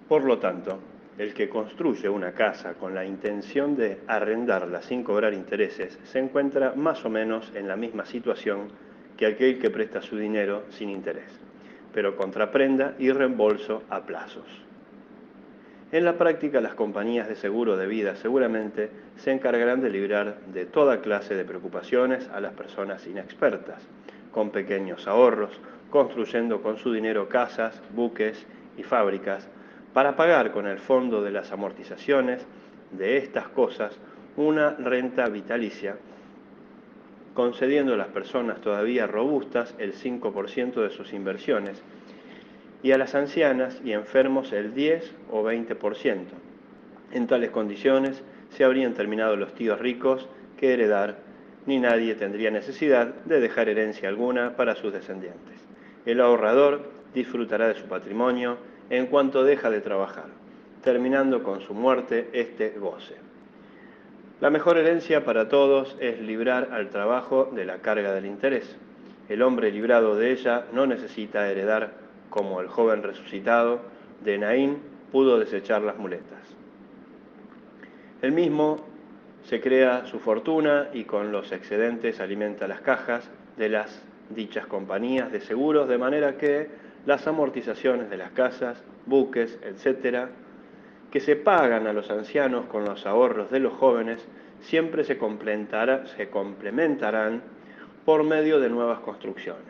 Por lo tanto, el que construye una casa con la intención de arrendarla sin cobrar intereses se encuentra más o menos en la misma situación que aquel que presta su dinero sin interés, pero contra prenda y reembolso a plazos. En la práctica, las compañías de seguro de vida seguramente se encargarán de librar de toda clase de preocupaciones a las personas inexpertas, con pequeños ahorros, construyendo con su dinero casas, buques y fábricas, para pagar con el fondo de las amortizaciones de estas cosas una renta vitalicia, concediendo a las personas todavía robustas el 5% de sus inversiones y a las ancianas y enfermos el 10 o 20%. En tales condiciones se habrían terminado los tíos ricos que heredar, ni nadie tendría necesidad de dejar herencia alguna para sus descendientes. El ahorrador disfrutará de su patrimonio en cuanto deja de trabajar, terminando con su muerte este goce. La mejor herencia para todos es librar al trabajo de la carga del interés. El hombre librado de ella no necesita heredar como el joven resucitado de Naín pudo desechar las muletas. Él mismo se crea su fortuna y con los excedentes alimenta las cajas de las dichas compañías de seguros, de manera que las amortizaciones de las casas, buques, etc., que se pagan a los ancianos con los ahorros de los jóvenes, siempre se complementarán por medio de nuevas construcciones.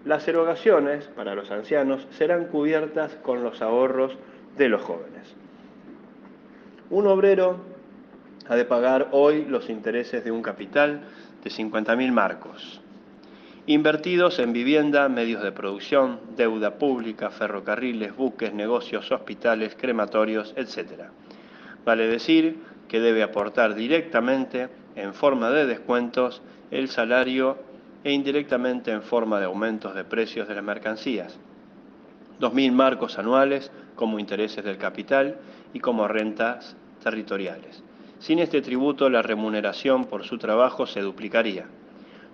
Las erogaciones para los ancianos serán cubiertas con los ahorros de los jóvenes. Un obrero ha de pagar hoy los intereses de un capital de 50.000 marcos, invertidos en vivienda, medios de producción, deuda pública, ferrocarriles, buques, negocios, hospitales, crematorios, etc. Vale decir que debe aportar directamente en forma de descuentos el salario e indirectamente en forma de aumentos de precios de las mercancías. 2.000 marcos anuales como intereses del capital y como rentas territoriales. Sin este tributo, la remuneración por su trabajo se duplicaría,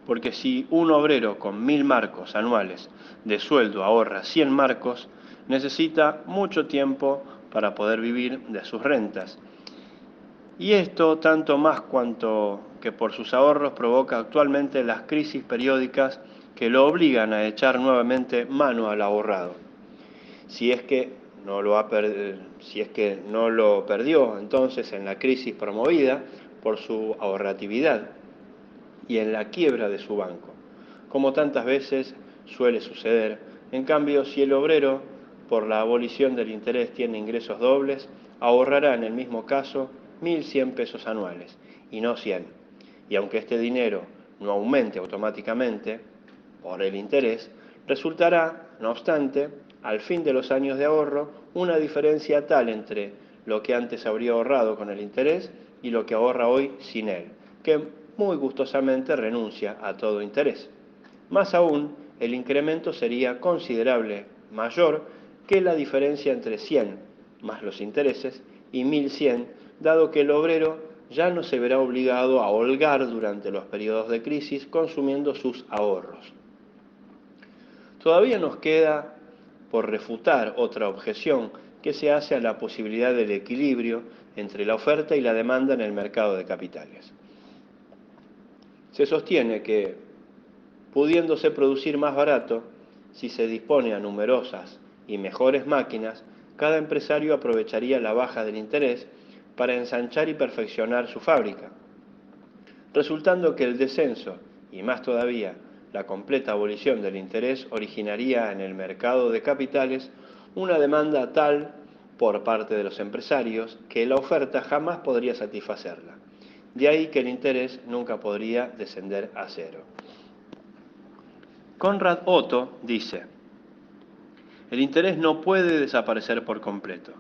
porque si un obrero con 1.000 marcos anuales de sueldo ahorra 100 marcos, necesita mucho tiempo para poder vivir de sus rentas. Y esto tanto más cuanto que por sus ahorros provoca actualmente las crisis periódicas que lo obligan a echar nuevamente mano al ahorrado. Si es que no lo perdió entonces en la crisis promovida por su ahorratividad y en la quiebra de su banco, como tantas veces suele suceder. En cambio, si el obrero, por la abolición del interés, tiene ingresos dobles, ahorrará en el mismo caso 1.100 pesos anuales, y no 100. Y aunque este dinero no aumente automáticamente por el interés, resultará, no obstante, al fin de los años de ahorro, una diferencia tal entre lo que antes habría ahorrado con el interés y lo que ahorra hoy sin él, que muy gustosamente renuncia a todo interés. Más aún, el incremento sería considerable mayor que la diferencia entre 100 más los intereses y 1.100, dado que el obrero ya no se verá obligado a holgar durante los periodos de crisis consumiendo sus ahorros. Todavía nos queda por refutar otra objeción que se hace a la posibilidad del equilibrio entre la oferta y la demanda en el mercado de capitales. Se sostiene que, pudiéndose producir más barato, si se dispone a numerosas y mejores máquinas, cada empresario aprovecharía la baja del interés para ensanchar y perfeccionar su fábrica, resultando que el descenso, y más todavía la completa abolición del interés, originaría en el mercado de capitales una demanda tal por parte de los empresarios que la oferta jamás podría satisfacerla. De ahí que el interés nunca podría descender a cero. Konrad Otto dice: el interés no puede desaparecer por completo.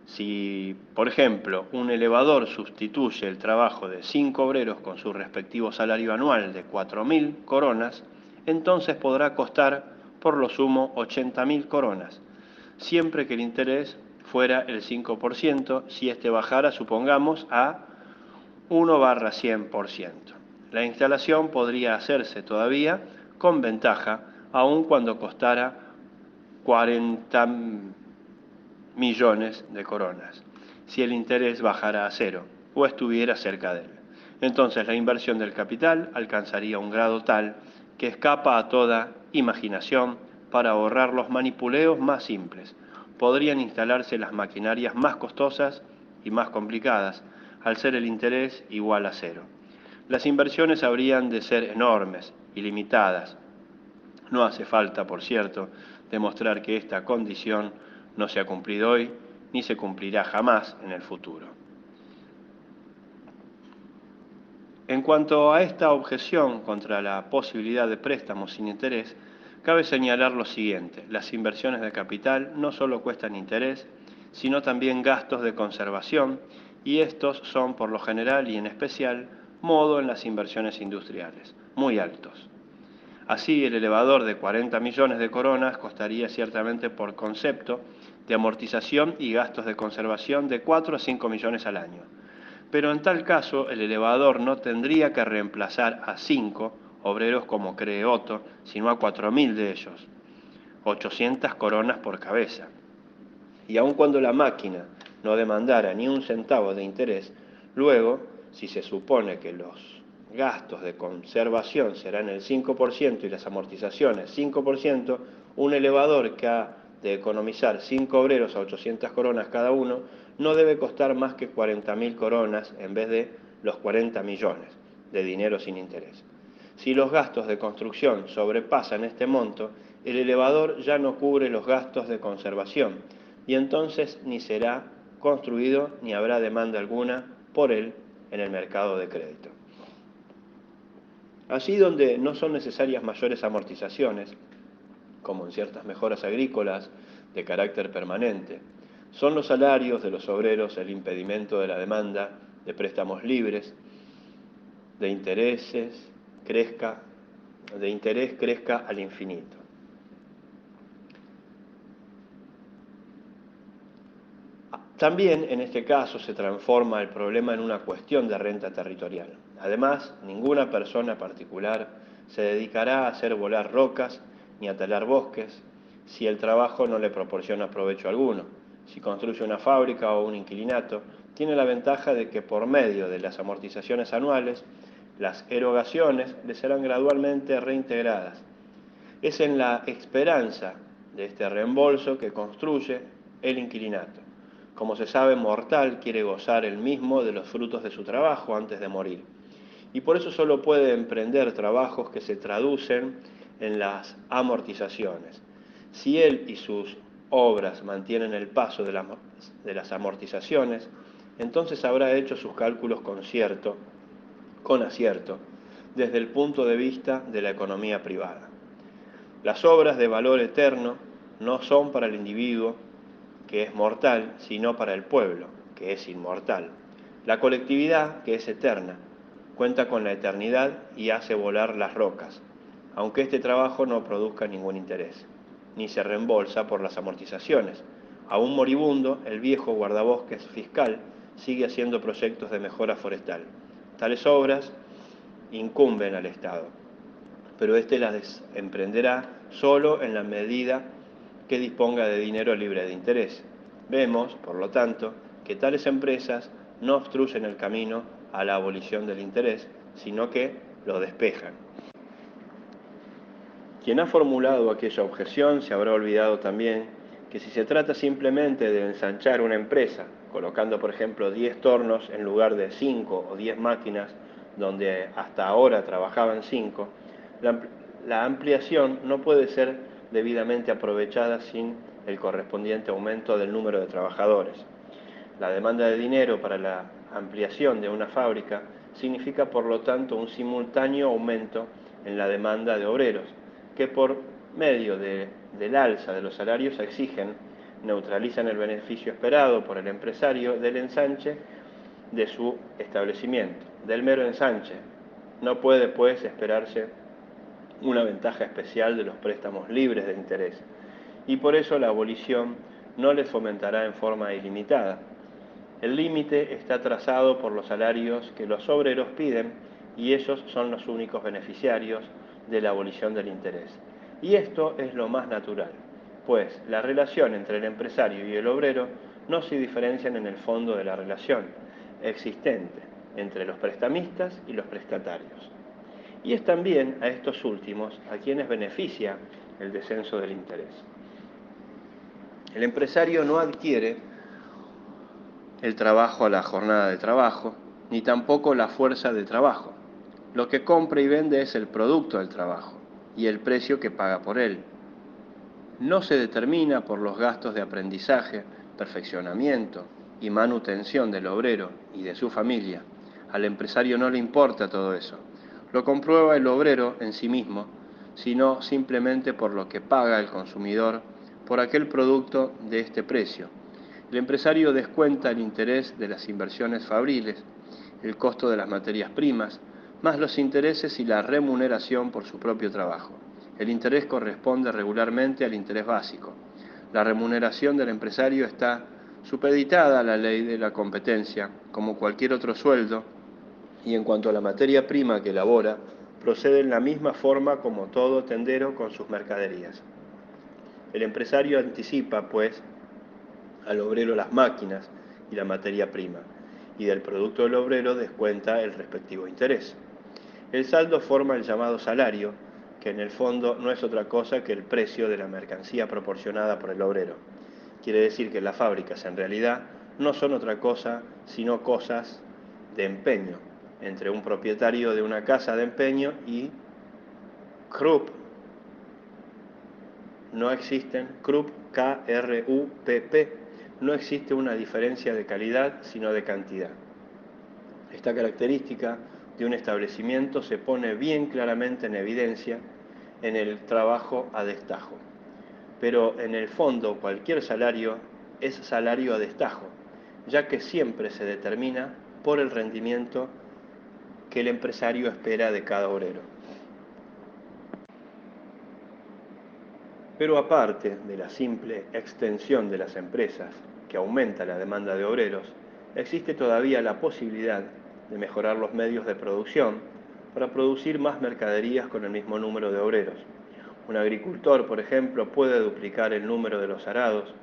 Si, por ejemplo, un elevador sustituye el trabajo de 5 obreros con su respectivo salario anual de 4.000 coronas, entonces podrá costar por lo sumo 80.000 coronas, siempre que el interés fuera el 5%, si éste bajara, supongamos, a 1/100%. La instalación podría hacerse todavía con ventaja, aun cuando costara millones de coronas, si el interés bajara a cero o estuviera cerca de él. Entonces la inversión del capital alcanzaría un grado tal que escapa a toda imaginación para ahorrar los manipuleos más simples. Podrían instalarse las maquinarias más costosas y más complicadas, al ser el interés igual a cero. Las inversiones habrían de ser enormes, ilimitadas. No hace falta, por cierto, demostrar que esta condición no se ha cumplido hoy, ni se cumplirá jamás en el futuro. En cuanto a esta objeción contra la posibilidad de préstamos sin interés, cabe señalar lo siguiente: las inversiones de capital no solo cuestan interés, sino también gastos de conservación, y estos son, por lo general y en especial, modo en las inversiones industriales, muy altos. Así, el elevador de 40 millones de coronas costaría ciertamente por concepto de amortización y gastos de conservación de 4 a 5 millones al año. Pero en tal caso, el elevador no tendría que reemplazar a 5 obreros como cree Otto, sino a 4.000 de ellos, 800 coronas por cabeza. Y aun cuando la máquina no demandara ni un centavo de interés, luego, si se supone que los gastos de conservación serán el 5% y las amortizaciones 5%, un elevador que ha de economizar 5 obreros a 800 coronas cada uno no debe costar más que 40.000 coronas en vez de los 40 millones de dinero sin interés. Si los gastos de construcción sobrepasan este monto, el elevador ya no cubre los gastos de conservación y entonces ni será construido ni habrá demanda alguna por él en el mercado de crédito. Allí donde no son necesarias mayores amortizaciones, como en ciertas mejoras agrícolas de carácter permanente, son los salarios de los obreros el impedimento de la demanda de préstamos libres, de interés crezca al infinito. También en este caso se transforma el problema en una cuestión de renta territorial. Además, ninguna persona particular se dedicará a hacer volar rocas ni a talar bosques si el trabajo no le proporciona provecho alguno. Si construye una fábrica o un inquilinato, tiene la ventaja de que por medio de las amortizaciones anuales, las erogaciones le serán gradualmente reintegradas. Es en la esperanza de este reembolso que construye el inquilinato. Como se sabe, mortal quiere gozar él mismo de los frutos de su trabajo antes de morir. Y por eso solo puede emprender trabajos que se traducen en las amortizaciones. Si él y sus obras mantienen el paso de las amortizaciones, entonces habrá hecho sus cálculos con acierto, desde el punto de vista de la economía privada. Las obras de valor eterno no son para el individuo, que es mortal, sino para el pueblo, que es inmortal. La colectividad, que es eterna, cuenta con la eternidad y hace volar las rocas, aunque este trabajo no produzca ningún interés, ni se reembolsa por las amortizaciones. Aún moribundo, el viejo guardabosques fiscal sigue haciendo proyectos de mejora forestal. Tales obras incumben al Estado, pero éste las emprenderá solo en la medida que disponga de dinero libre de interés. Vemos, por lo tanto, que tales empresas no obstruyen el camino a la abolición del interés, sino que lo despejan. Quien ha formulado aquella objeción se habrá olvidado también que si se trata simplemente de ensanchar una empresa, colocando por ejemplo 10 tornos en lugar de 5 o 10 máquinas donde hasta ahora trabajaban 5, la ampliación no puede ser debidamente aprovechada sin el correspondiente aumento del número de trabajadores. La demanda de dinero para la ampliación de una fábrica significa por lo tanto un simultáneo aumento en la demanda de obreros, que por medio del alza de los salarios neutralizan el beneficio esperado por el empresario del ensanche de su establecimiento, del mero ensanche. No puede, pues, esperarse una ventaja especial de los préstamos libres de interés, y por eso la abolición no les fomentará en forma ilimitada. El límite está trazado por los salarios que los obreros piden y ellos son los únicos beneficiarios de la abolición del interés. Y esto es lo más natural. pues la relación entre el empresario y el obrero no se diferencian en el fondo de la relación existente entre los prestamistas y los prestatarios. Y es también a estos últimos a quienes beneficia el descenso del interés. El empresario no adquiere el trabajo a la jornada de trabajo, ni tampoco la fuerza de trabajo. Lo que compra y vende es el producto del trabajo y el precio que paga por él. No se determina por los gastos de aprendizaje, perfeccionamiento y manutención del obrero y de su familia. Al empresario no le importa todo eso. Lo comprueba el obrero en sí mismo, sino simplemente por lo que paga el consumidor por aquel producto de este precio. El empresario descuenta el interés de las inversiones fabriles, el costo de las materias primas, más los intereses y la remuneración por su propio trabajo. El interés corresponde regularmente al interés básico. La remuneración del empresario está supeditada a la ley de la competencia, como cualquier otro sueldo, y en cuanto a la materia prima que elabora, procede en la misma forma como todo tendero con sus mercaderías. El empresario anticipa, pues, al obrero las máquinas y la materia prima, y del producto del obrero descuenta el respectivo interés. El saldo forma el llamado salario, que en el fondo no es otra cosa que el precio de la mercancía proporcionada por el obrero. Quiere decir que las fábricas en realidad no son otra cosa sino cosas de empeño entre un propietario de una casa de empeño y Krupp. No existen Krupp, K-R-U-P-P, no existe una diferencia de calidad sino de cantidad. Esta característica de un establecimiento se pone bien claramente en evidencia en el trabajo a destajo. Pero en el fondo cualquier salario es salario a destajo, ya que siempre se determina por el rendimiento que el empresario espera de cada obrero. Pero aparte de la simple extensión de las empresas, que aumenta la demanda de obreros, existe todavía la posibilidad de mejorar los medios de producción para producir más mercaderías con el mismo número de obreros. Un agricultor, por ejemplo, puede duplicar el número de los arados,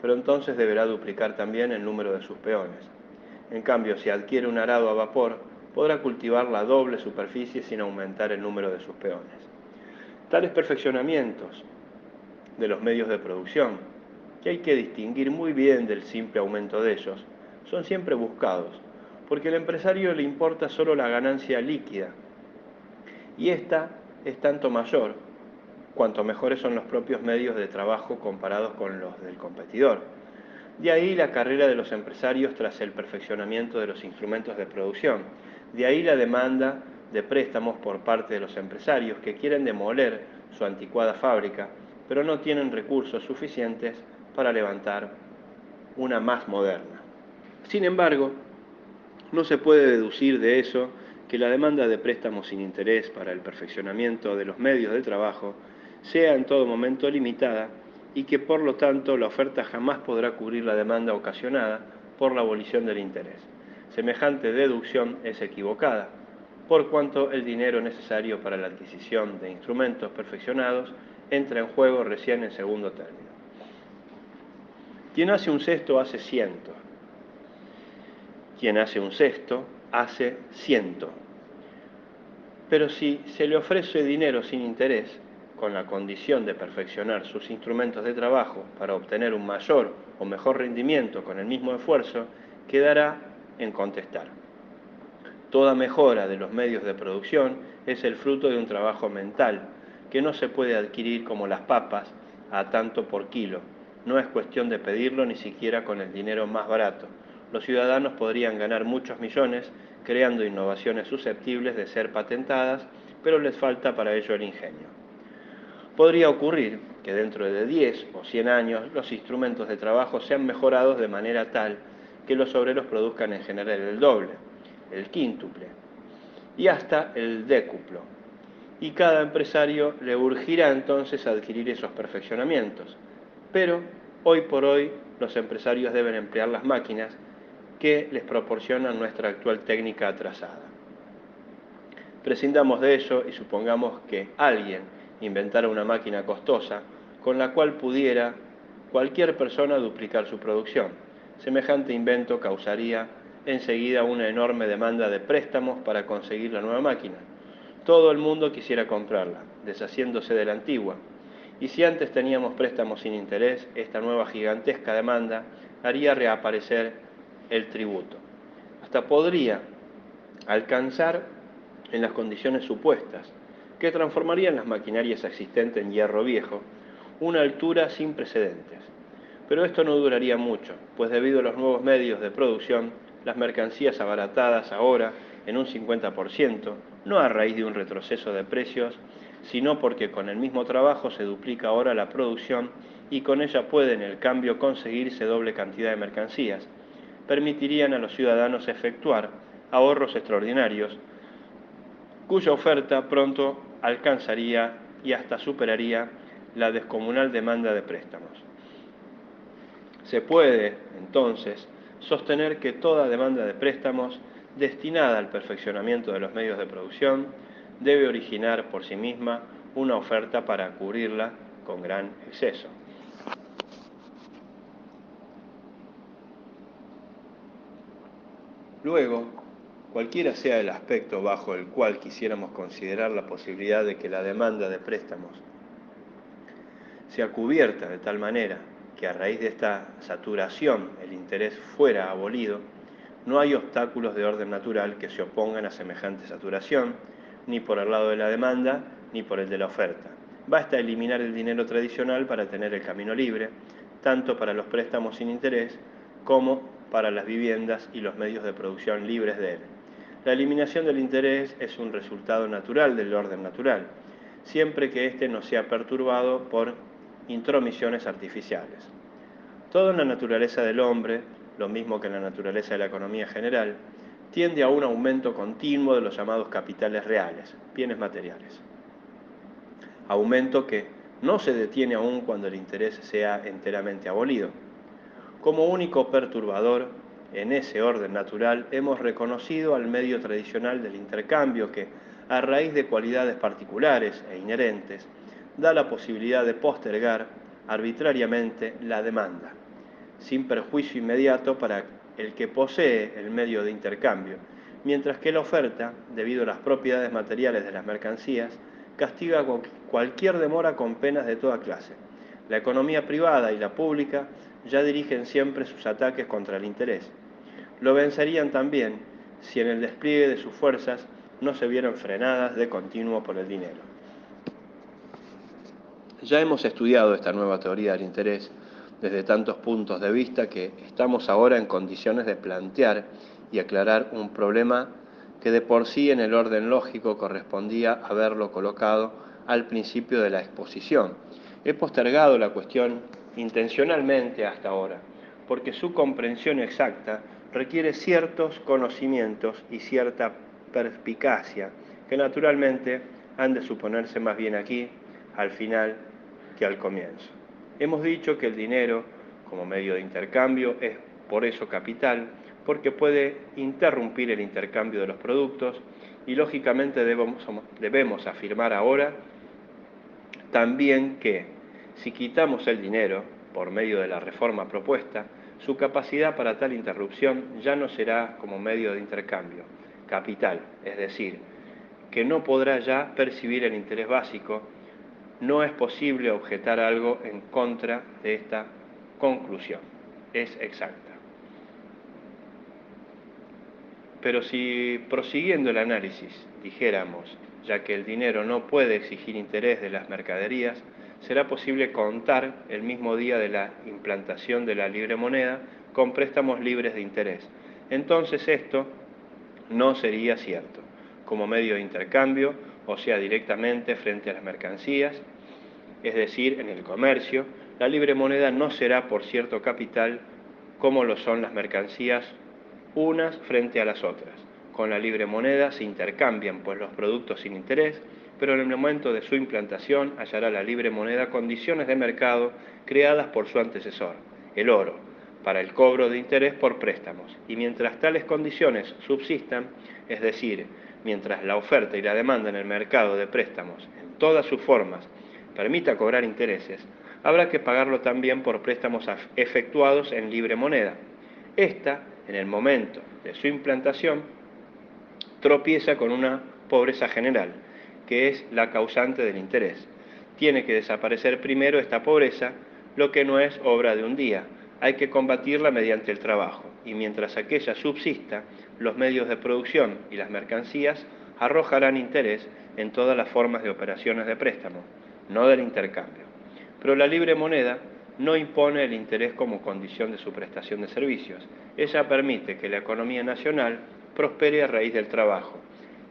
pero entonces deberá duplicar también el número de sus peones. En cambio, si adquiere un arado a vapor, podrá cultivar la doble superficie sin aumentar el número de sus peones. Tales perfeccionamientos de los medios de producción, que hay que distinguir muy bien del simple aumento de ellos, son siempre buscados, porque al empresario le importa solo la ganancia líquida, y esta es tanto mayor cuanto mejores son los propios medios de trabajo comparados con los del competidor. De ahí la carrera de los empresarios tras el perfeccionamiento de los instrumentos de producción. De ahí la demanda de préstamos por parte de los empresarios que quieren demoler su anticuada fábrica, pero no tienen recursos suficientes para levantar una más moderna. Sin embargo, no se puede deducir de eso que la demanda de préstamos sin interés para el perfeccionamiento de los medios de trabajo sea en todo momento limitada y que por lo tanto la oferta jamás podrá cubrir la demanda ocasionada por la abolición del interés. Semejante deducción es equivocada, por cuanto el dinero necesario para la adquisición de instrumentos perfeccionados entra en juego recién en segundo término. Quien hace un cesto hace ciento. Quien hace un cesto hace ciento. Pero si se le ofrece dinero sin interés, con la condición de perfeccionar sus instrumentos de trabajo para obtener un mayor o mejor rendimiento con el mismo esfuerzo, quedará en contestar. Toda mejora de los medios de producción es el fruto de un trabajo mental, que no se puede adquirir como las papas a tanto por kilo. No es cuestión de pedirlo ni siquiera con el dinero más barato. Los ciudadanos podrían ganar muchos millones creando innovaciones susceptibles de ser patentadas, pero les falta para ello el ingenio. Podría ocurrir que dentro de 10 o 100 años los instrumentos de trabajo sean mejorados de manera tal que los obreros produzcan en general el doble, el quíntuple y hasta el décuplo. Y cada empresario le urgirá entonces a adquirir esos perfeccionamientos. Pero hoy por hoy los empresarios deben emplear las máquinas que les proporcionan nuestra actual técnica atrasada. Prescindamos de ello y supongamos que alguien inventara una máquina costosa con la cual pudiera cualquier persona duplicar su producción. Semejante invento causaría enseguida una enorme demanda de préstamos para conseguir la nueva máquina. Todo el mundo quisiera comprarla, deshaciéndose de la antigua. Y si antes teníamos préstamos sin interés, esta nueva gigantesca demanda haría reaparecer el tributo. Hasta podría alcanzar en las condiciones supuestas, que transformarían las maquinarias existentes en hierro viejo, una altura sin precedentes. Pero esto no duraría mucho, pues debido a los nuevos medios de producción, las mercancías abaratadas ahora en un 50%, no a raíz de un retroceso de precios, sino porque con el mismo trabajo se duplica ahora la producción y con ella puede en el cambio conseguirse doble cantidad de mercancías, permitirían a los ciudadanos efectuar ahorros extraordinarios, cuya oferta pronto alcanzaría y hasta superaría la descomunal demanda de préstamos. Se puede, entonces, sostener que toda demanda de préstamos destinada al perfeccionamiento de los medios de producción debe originar por sí misma una oferta para cubrirla con gran exceso. Luego, cualquiera sea el aspecto bajo el cual quisiéramos considerar la posibilidad de que la demanda de préstamos sea cubierta de tal manera que a raíz de esta saturación el interés fuera abolido, no hay obstáculos de orden natural que se opongan a semejante saturación, ni por el lado de la demanda, ni por el de la oferta. Basta eliminar el dinero tradicional para tener el camino libre, tanto para los préstamos sin interés como para las viviendas y los medios de producción libres de él. La eliminación del interés es un resultado natural del orden natural, siempre que éste no sea perturbado por intromisiones artificiales. Toda la naturaleza del hombre, lo mismo que la naturaleza de la economía general, tiende a un aumento continuo de los llamados capitales reales, bienes materiales. Aumento que no se detiene aún cuando el interés sea enteramente abolido. Como único perturbador en ese orden natural hemos reconocido al medio tradicional del intercambio que, a raíz de cualidades particulares e inherentes, da la posibilidad de postergar arbitrariamente la demanda, sin perjuicio inmediato para el que posee el medio de intercambio, mientras que la oferta, debido a las propiedades materiales de las mercancías, castiga cualquier demora con penas de toda clase. La economía privada y la pública ya dirigen siempre sus ataques contra el interés. Lo vencerían también si en el despliegue de sus fuerzas no se vieran frenadas de continuo por el dinero. Ya hemos estudiado esta nueva teoría del interés desde tantos puntos de vista que estamos ahora en condiciones de plantear y aclarar un problema que de por sí en el orden lógico correspondía haberlo colocado al principio de la exposición. He postergado la cuestión intencionalmente hasta ahora, porque su comprensión exacta requiere ciertos conocimientos y cierta perspicacia que naturalmente han de suponerse más bien aquí, al final, que al comienzo. Hemos dicho que el dinero, como medio de intercambio, es por eso capital, porque puede interrumpir el intercambio de los productos y lógicamente debemos afirmar ahora también que si quitamos el dinero por medio de la reforma propuesta, su capacidad para tal interrupción ya no será como medio de intercambio, capital, es decir, que no podrá ya percibir el interés básico. No es posible objetar algo en contra de esta conclusión. Es exacta. Pero si, prosiguiendo el análisis, dijéramos, ya que el dinero no puede exigir interés de las mercaderías, será posible contar el mismo día de la implantación de la libre moneda con préstamos libres de interés. Entonces esto no sería cierto, como medio de intercambio, o sea, directamente frente a las mercancías, es decir, en el comercio, la libre moneda no será por cierto capital como lo son las mercancías unas frente a las otras. Con la libre moneda se intercambian pues los productos sin interés, pero en el momento de su implantación hallará la libre moneda condiciones de mercado creadas por su antecesor, el oro, para el cobro de interés por préstamos. Y mientras tales condiciones subsistan, es decir, mientras la oferta y la demanda en el mercado de préstamos, en todas sus formas, permita cobrar intereses, habrá que pagarlo también por préstamos efectuados en libre moneda. Esta, en el momento de su implantación, tropieza con una pobreza general, que es la causante del interés. Tiene que desaparecer primero esta pobreza, lo que no es obra de un día. Hay que combatirla mediante el trabajo, y mientras aquella subsista, los medios de producción y las mercancías arrojarán interés en todas las formas de operaciones de préstamo, no del intercambio. Pero la libre moneda no impone el interés como condición de su prestación de servicios. Ella permite que la economía nacional prospere a raíz del trabajo,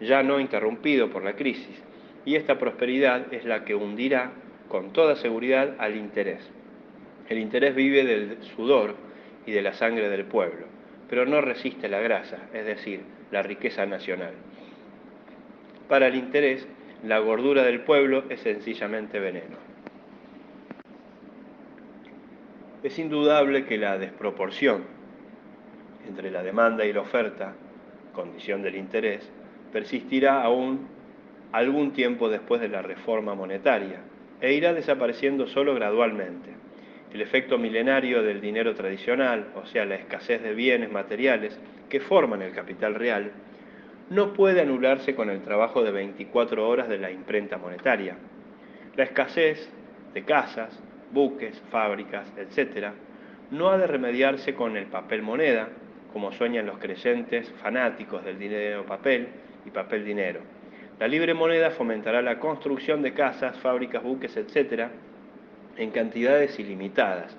ya no interrumpido por la crisis, y esta prosperidad es la que hundirá con toda seguridad al interés. El interés vive del sudor y de la sangre del pueblo, pero no resiste la grasa, es decir, la riqueza nacional. Para el interés, la gordura del pueblo es sencillamente veneno. Es indudable que la desproporción entre la demanda y la oferta, condición del interés, persistirá aún algún tiempo después de la reforma monetaria e irá desapareciendo solo gradualmente. El efecto milenario del dinero tradicional, o sea, la escasez de bienes materiales que forman el capital real, no puede anularse con el trabajo de 24 horas de la imprenta monetaria. La escasez de casas, buques, fábricas, etc., no ha de remediarse con el papel moneda, como sueñan los creyentes fanáticos del dinero papel y papel dinero. La libre moneda fomentará la construcción de casas, fábricas, buques, etc., en cantidades ilimitadas.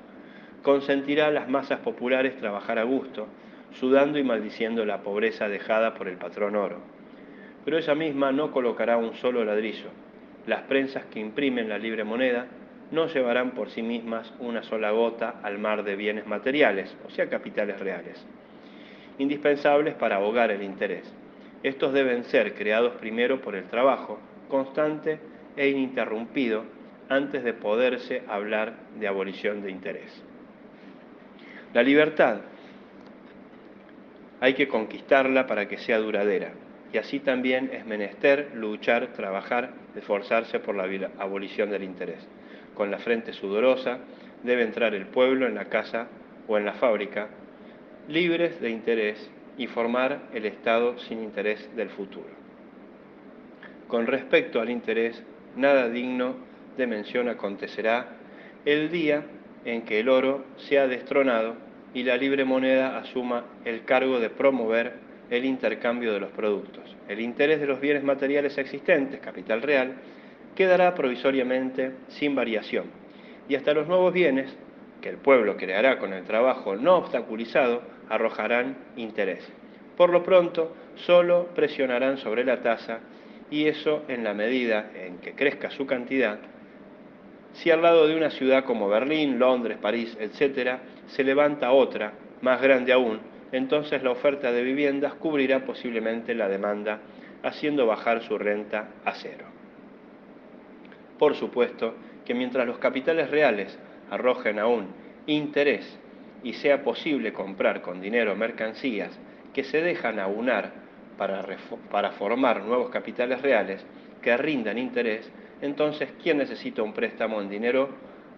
Consentirá a las masas populares trabajar a gusto, sudando y maldiciendo la pobreza dejada por el patrón oro. Pero ella misma no colocará un solo ladrillo. Las prensas que imprimen la libre moneda no llevarán por sí mismas una sola gota al mar de bienes materiales, o sea, capitales reales, indispensables para ahogar el interés. Estos deben ser creados primero por el trabajo, constante e ininterrumpido, antes de poderse hablar de abolición de interés. La libertad hay que conquistarla para que sea duradera, y así también es menester luchar, trabajar, esforzarse por la abolición del interés. Con la frente sudorosa debe entrar el pueblo en la casa o en la fábrica, libres de interés, y formar el Estado sin interés del futuro. Con respecto al interés, nada digno de mención acontecerá el día en que el oro sea destronado y la libre moneda asuma el cargo de promover el intercambio de los productos. El interés de los bienes materiales existentes, capital real, quedará provisoriamente sin variación, y hasta los nuevos bienes que el pueblo creará con el trabajo no obstaculizado arrojarán interés. Por lo pronto, solo presionarán sobre la tasa, y eso en la medida en que crezca su cantidad. Si al lado de una ciudad como Berlín, Londres, París, etc., se levanta otra, más grande aún, entonces la oferta de viviendas cubrirá posiblemente la demanda, haciendo bajar su renta a cero. Por supuesto que mientras los capitales reales arrojen aún interés y sea posible comprar con dinero mercancías que se dejan aunar para formar nuevos capitales reales que rindan interés, entonces quien necesita un préstamo en dinero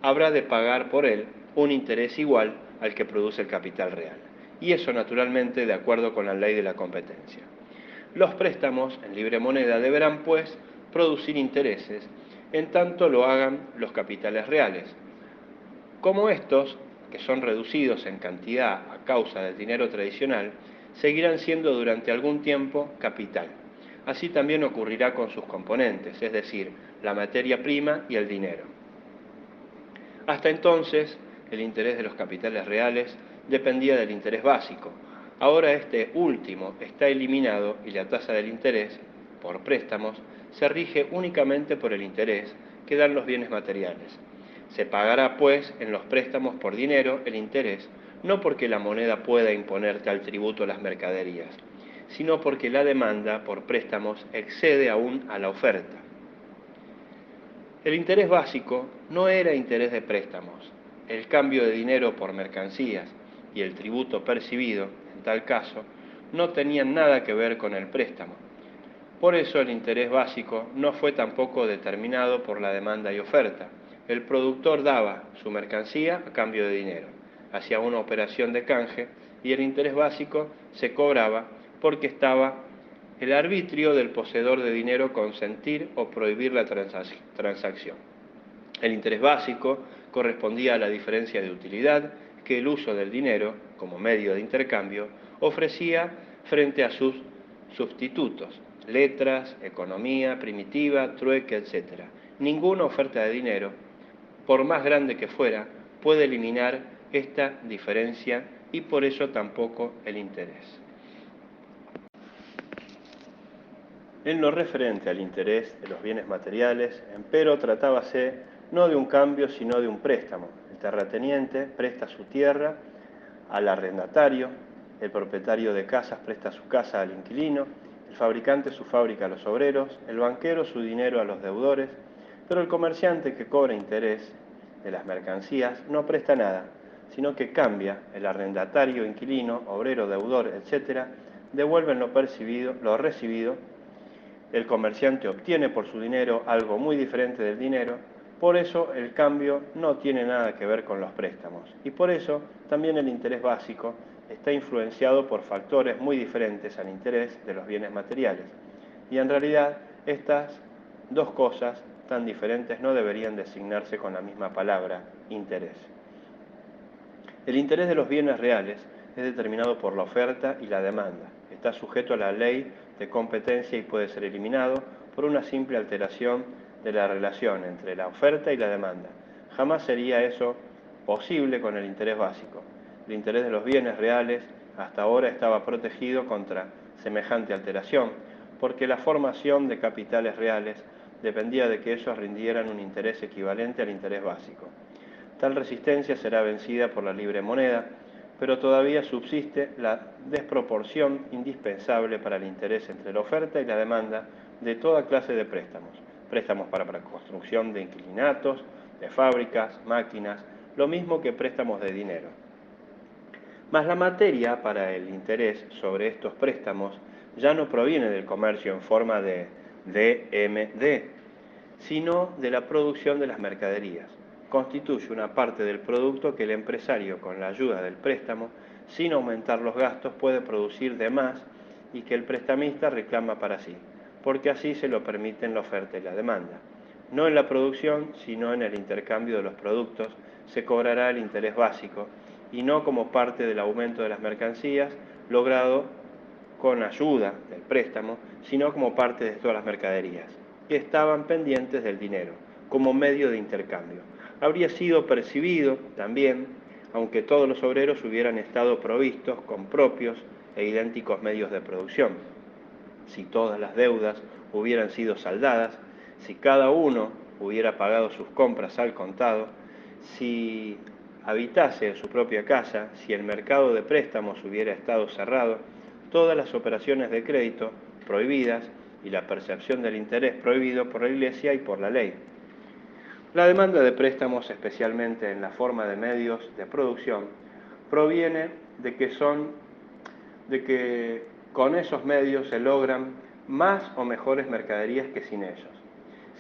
habrá de pagar por él un interés igual al que produce el capital real. Y eso naturalmente de acuerdo con la ley de la competencia. Los préstamos en libre moneda deberán, pues, producir intereses en tanto lo hagan los capitales reales. Como estos, que son reducidos en cantidad a causa del dinero tradicional, seguirán siendo durante algún tiempo capital. Así también ocurrirá con sus componentes, es decir, la materia prima y el dinero. Hasta entonces, el interés de los capitales reales dependía del interés básico. Ahora este último está eliminado y la tasa del interés, por préstamos, se rige únicamente por el interés que dan los bienes materiales. Se pagará, pues, en los préstamos por dinero el interés, no porque la moneda pueda imponer tal tributo a las mercaderías, sino porque la demanda por préstamos excede aún a la oferta. El interés básico no era interés de préstamos. El cambio de dinero por mercancías y el tributo percibido, en tal caso, no tenían nada que ver con el préstamo. Por eso el interés básico no fue tampoco determinado por la demanda y oferta, el productor daba su mercancía a cambio de dinero, hacía una operación de canje y el interés básico se cobraba porque estaba el arbitrio del poseedor de dinero consentir o prohibir la transacción. El interés básico correspondía a la diferencia de utilidad que el uso del dinero, como medio de intercambio, ofrecía frente a sus sustitutos, letras, economía primitiva, trueque, etc. Ninguna oferta de dinero, por más grande que fuera, puede eliminar esta diferencia y por eso tampoco el interés. En lo referente al interés de los bienes materiales, empero tratábase no de un cambio, sino de un préstamo. El terrateniente presta su tierra al arrendatario, el propietario de casas presta su casa al inquilino, el fabricante su fábrica a los obreros, el banquero su dinero a los deudores, pero el comerciante que cobra interés de las mercancías no presta nada, sino que cambia, el arrendatario, inquilino, obrero, deudor, etc., devuelven lo recibido. El comerciante obtiene por su dinero algo muy diferente del dinero, por eso el cambio no tiene nada que ver con los préstamos. Y por eso también el interés básico está influenciado por factores muy diferentes al interés de los bienes materiales. Y en realidad estas dos cosas tan diferentes no deberían designarse con la misma palabra, interés. El interés de los bienes reales es determinado por la oferta y la demanda. Está sujeto a la ley de competencia y puede ser eliminado por una simple alteración de la relación entre la oferta y la demanda. Jamás sería eso posible con el interés básico. El interés de los bienes reales hasta ahora estaba protegido contra semejante alteración, porque la formación de capitales reales dependía de que ellos rindieran un interés equivalente al interés básico. Tal resistencia será vencida por la libre moneda, pero todavía subsiste la desproporción indispensable para el interés entre la oferta y la demanda de toda clase de préstamos. Préstamos para construcción de inquilinatos, de fábricas, máquinas, lo mismo que préstamos de dinero. Mas la materia para el interés sobre estos préstamos ya no proviene del comercio en forma de DMD, sino de la producción de las mercaderías. Constituye una parte del producto que el empresario, con la ayuda del préstamo, sin aumentar los gastos, puede producir de más y que el prestamista reclama para sí, porque así se lo permiten la oferta y la demanda. No en la producción, sino en el intercambio de los productos, se cobrará el interés básico, y no como parte del aumento de las mercancías, logrado con ayuda del préstamo, sino como parte de todas las mercaderías, que estaban pendientes del dinero, como medio de intercambio. Habría sido percibido también, aunque todos los obreros hubieran estado provistos con propios e idénticos medios de producción. Si todas las deudas hubieran sido saldadas, si cada uno hubiera pagado sus compras al contado, si habitase en su propia casa, si el mercado de préstamos hubiera estado cerrado, todas las operaciones de crédito prohibidas y la percepción del interés prohibido por la Iglesia y por la ley. La demanda de préstamos, especialmente en la forma de medios de producción, proviene de que con esos medios se logran más o mejores mercaderías que sin ellos.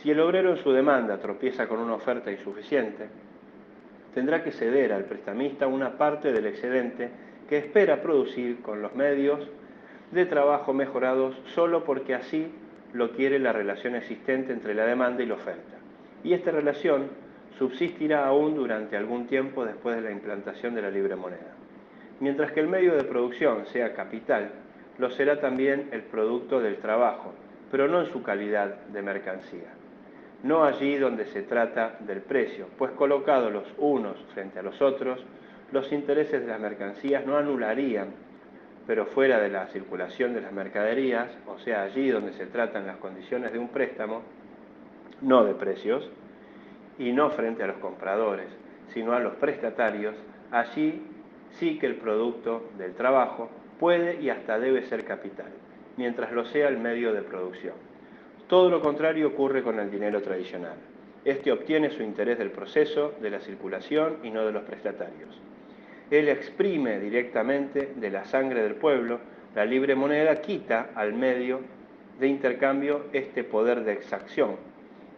Si el obrero en su demanda tropieza con una oferta insuficiente, tendrá que ceder al prestamista una parte del excedente que espera producir con los medios de trabajo mejorados solo porque así lo quiere la relación existente entre la demanda y la oferta. Y esta relación subsistirá aún durante algún tiempo después de la implantación de la libre moneda. Mientras que el medio de producción sea capital, lo será también el producto del trabajo, pero no en su calidad de mercancía. No allí donde se trata del precio, pues colocados los unos frente a los otros, los intereses de las mercancías no anularían, pero fuera de la circulación de las mercaderías, o sea, allí donde se tratan las condiciones de un préstamo, no de precios, y no frente a los compradores, sino a los prestatarios, allí sí que el producto del trabajo puede y hasta debe ser capital, mientras lo sea el medio de producción. Todo lo contrario ocurre con el dinero tradicional. Este obtiene su interés del proceso, de la circulación y no de los prestatarios. Él exprime directamente de la sangre del pueblo, la libre moneda quita al medio de intercambio este poder de exacción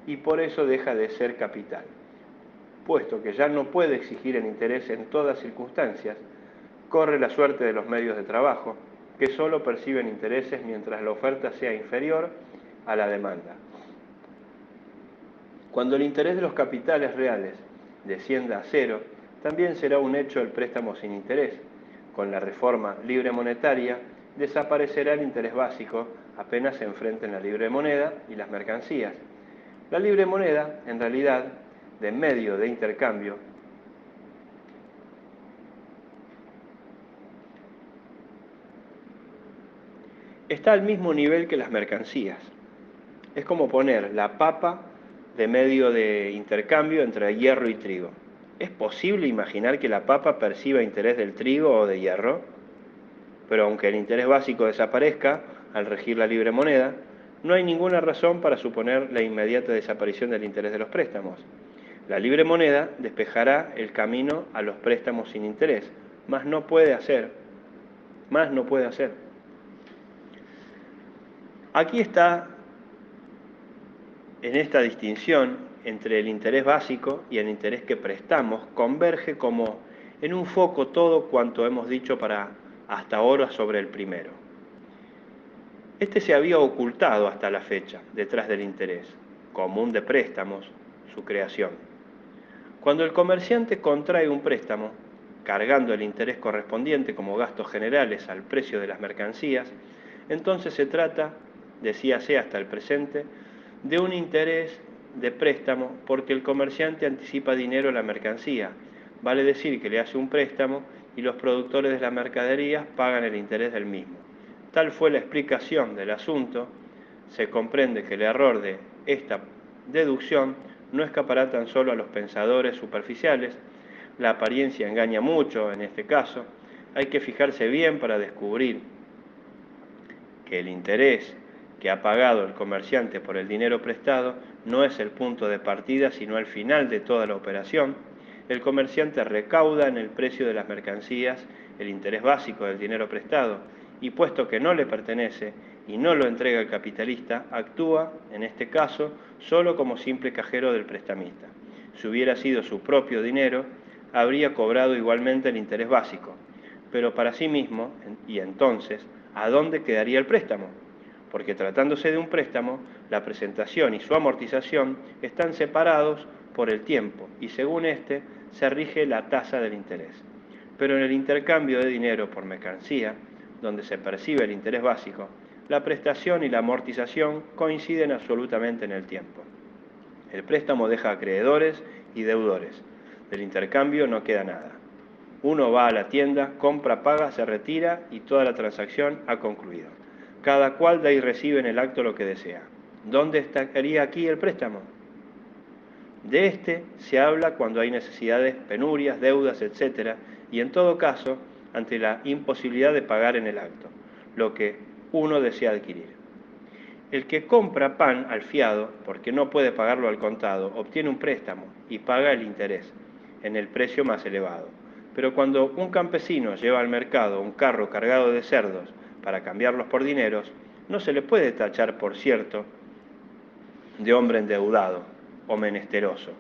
y por eso deja de ser capital. puesto que ya no puede exigir el interés en todas circunstancias, corre la suerte de los medios de trabajo, que solo perciben intereses mientras la oferta sea inferior a la demanda. Cuando el interés de los capitales reales descienda a cero, también será un hecho el préstamo sin interés. Con la reforma libre monetaria, desaparecerá el interés básico apenas se enfrenten la libre moneda y las mercancías. La libre moneda, en realidad, de medio de intercambio, está al mismo nivel que las mercancías. Es como poner la papa de medio de intercambio entre hierro y trigo. ¿Es posible imaginar que la papa perciba interés del trigo o de hierro? Pero aunque el interés básico desaparezca al regir la libre moneda, no hay ninguna razón para suponer la inmediata desaparición del interés de los préstamos. La libre moneda despejará el camino a los préstamos sin interés, más no puede hacer. Aquí está, en esta distinción entre el interés básico y el interés que prestamos, converge como en un foco todo cuanto hemos dicho hasta ahora sobre el primero. Este se había ocultado hasta la fecha, detrás del interés, común de préstamos, su creación. Cuando el comerciante contrae un préstamo, cargando el interés correspondiente como gastos generales al precio de las mercancías, entonces se trata, decíase hasta el presente, de un interés de préstamo porque el comerciante anticipa dinero a la mercancía, vale decir que le hace un préstamo y los productores de las mercaderías pagan el interés del mismo. Tal fue la explicación del asunto, se comprende que el error de esta deducción no escapará tan solo a los pensadores superficiales, la apariencia engaña mucho en este caso, hay que fijarse bien para descubrir que el interés que ha pagado el comerciante por el dinero prestado no es el punto de partida, sino el final de toda la operación. El comerciante recauda en el precio de las mercancías el interés básico del dinero prestado y puesto que no le pertenece y no lo entrega el capitalista, actúa, en este caso, solo como simple cajero del prestamista. Si hubiera sido su propio dinero, habría cobrado igualmente el interés básico, pero para sí mismo, y entonces, ¿a dónde quedaría el préstamo? Porque tratándose de un préstamo, la presentación y su amortización están separados por el tiempo y según este se rige la tasa del interés. Pero en el intercambio de dinero por mercancía, donde se percibe el interés básico, la prestación y la amortización coinciden absolutamente en el tiempo. El préstamo deja acreedores y deudores. Del intercambio no queda nada. Uno va a la tienda, compra, paga, se retira y toda la transacción ha concluido. Cada cual da y recibe en el acto lo que desea. ¿Dónde estaría aquí el préstamo? De este se habla cuando hay necesidades, penurias, deudas, etc. Y en todo caso, ante la imposibilidad de pagar en el acto, lo que uno desea adquirir. El que compra pan al fiado, porque no puede pagarlo al contado, obtiene un préstamo y paga el interés en el precio más elevado. Pero cuando un campesino lleva al mercado un carro cargado de cerdos para cambiarlos por dineros, no se le puede tachar, por cierto, de hombre endeudado o menesteroso.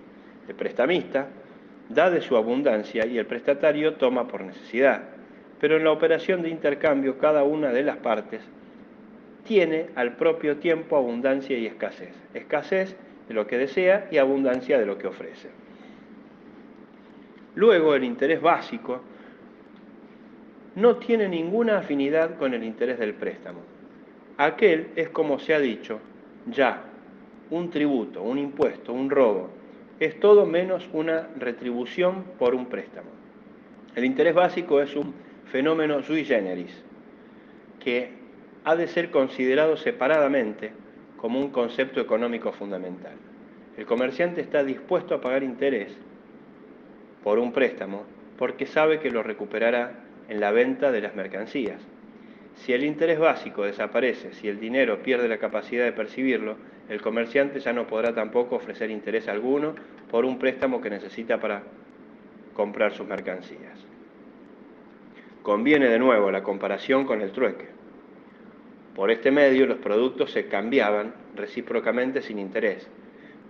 El prestamista da de su abundancia y el prestatario toma por necesidad. Pero en la operación de intercambio cada una de las partes tiene al propio tiempo abundancia y escasez. Escasez de lo que desea y abundancia de lo que ofrece. Luego, el interés básico no tiene ninguna afinidad con el interés del préstamo. Aquel es, como se ha dicho, ya un tributo, un impuesto, un robo. Es todo menos una retribución por un préstamo. El interés básico es un fenómeno sui generis, que ha de ser considerado separadamente como un concepto económico fundamental. El comerciante está dispuesto a pagar interés por un préstamo porque sabe que lo recuperará en la venta de las mercancías. Si el interés básico desaparece, si el dinero pierde la capacidad de percibirlo, el comerciante ya no podrá tampoco ofrecer interés alguno por un préstamo que necesita para comprar sus mercancías. Conviene de nuevo la comparación con el trueque. Por este medio los productos se cambiaban recíprocamente sin interés,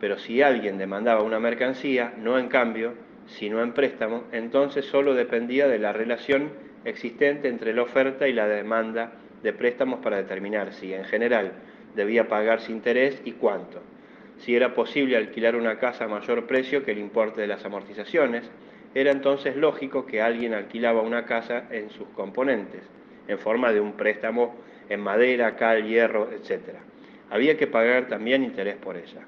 pero si alguien demandaba una mercancía, no en cambio, sino en préstamo, entonces solo dependía de la relación existente entre la oferta y la demanda de préstamos para determinar si, en general, debía pagarse interés y cuánto. Si era posible alquilar una casa a mayor precio que el importe de las amortizaciones, era entonces lógico que alguien alquilaba una casa en sus componentes, en forma de un préstamo en madera, cal, hierro, etc. Había que pagar también interés por ella.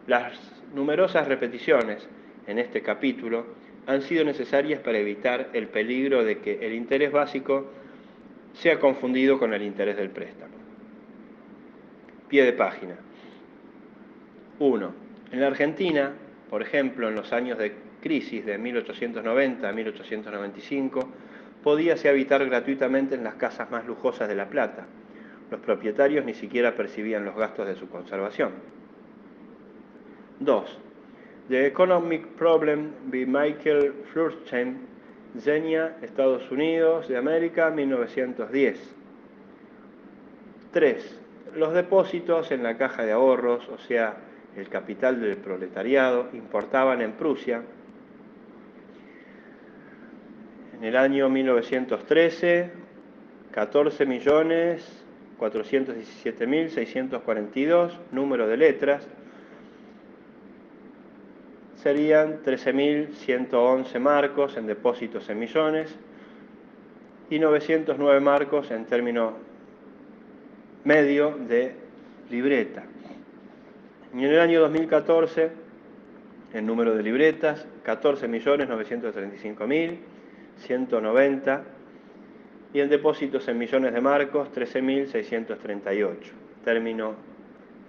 Las numerosas repeticiones en este capítulo han sido necesarias para evitar el peligro de que el interés básico sea confundido con el interés del préstamo. Pie de página. 1. En la Argentina, por ejemplo, en los años de crisis de 1890 a 1895, podíase habitar gratuitamente en las casas más lujosas de La Plata. Los propietarios ni siquiera percibían los gastos de su conservación. 2. The Economic Problem by Michael Feuerstein, Xenia, Estados Unidos de América, 1910. 3. Los depósitos en la caja de ahorros, o sea, el capital del proletariado, importaban en Prusia. En el año 1913, 14.417.642, número de letras, serían 13.111 marcos en depósitos en millones y 909 marcos en término medio de libreta. Y en el año 2014, el número de libretas, 14.935.190, y en depósitos en millones de marcos, 13.638. Término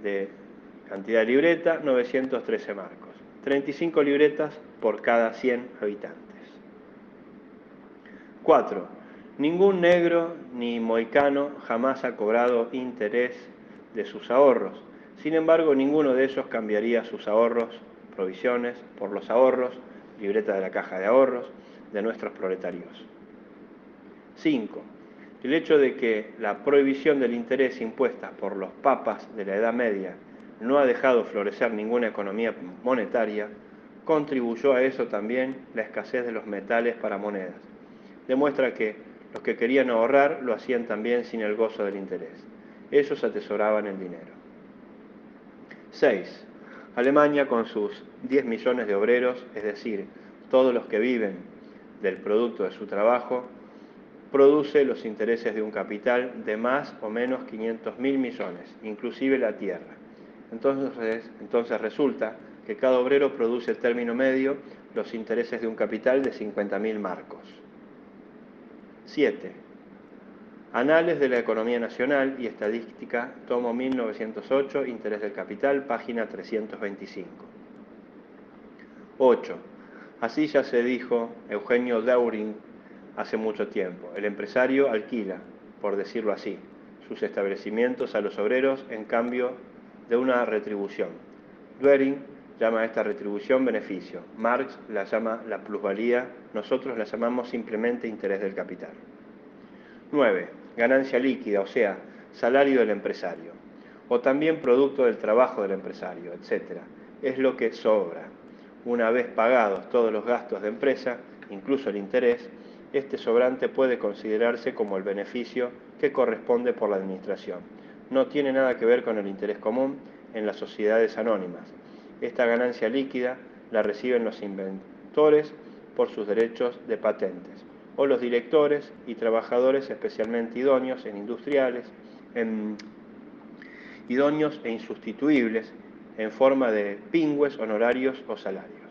de cantidad de libreta, 913 marcos. 35 libretas por cada 100 habitantes. 4. Ningún negro ni moicano jamás ha cobrado interés de sus ahorros. Sin embargo, ninguno de ellos cambiaría sus ahorros, provisiones, por los ahorros, libreta de la caja de ahorros, de nuestros proletarios. 5. El hecho de que la prohibición del interés impuesta por los papas de la Edad Media no ha dejado florecer ninguna economía monetaria, contribuyó a eso también la escasez de los metales para monedas. Demuestra que los que querían ahorrar lo hacían también sin el gozo del interés. Ellos atesoraban el dinero. 6. Alemania, con sus 10 millones de obreros, es decir, todos los que viven del producto de su trabajo, produce los intereses de un capital de más o menos 500.000 millones, inclusive la tierra. Entonces resulta que cada obrero produce término medio los intereses de un capital de 50.000 marcos. 7. Anales de la Economía Nacional y Estadística, tomo 1908, Interés del Capital, página 325. 8. Así ya se dijo Eugenio Döring hace mucho tiempo. El empresario alquila, por decirlo así, sus establecimientos a los obreros en cambio de una retribución. Döring llama a esta retribución beneficio. Marx la llama la plusvalía, nosotros la llamamos simplemente interés del capital. 9. Ganancia líquida, o sea, salario del empresario, o también producto del trabajo del empresario, etc. Es lo que sobra. Una vez pagados todos los gastos de empresa, incluso el interés, este sobrante puede considerarse como el beneficio que corresponde por la administración. No tiene nada que ver con el interés común en las sociedades anónimas. Esta ganancia líquida la reciben los inventores por sus derechos de patentes, o los directores y trabajadores especialmente idóneos idóneos e insustituibles en forma de pingües, honorarios o salarios.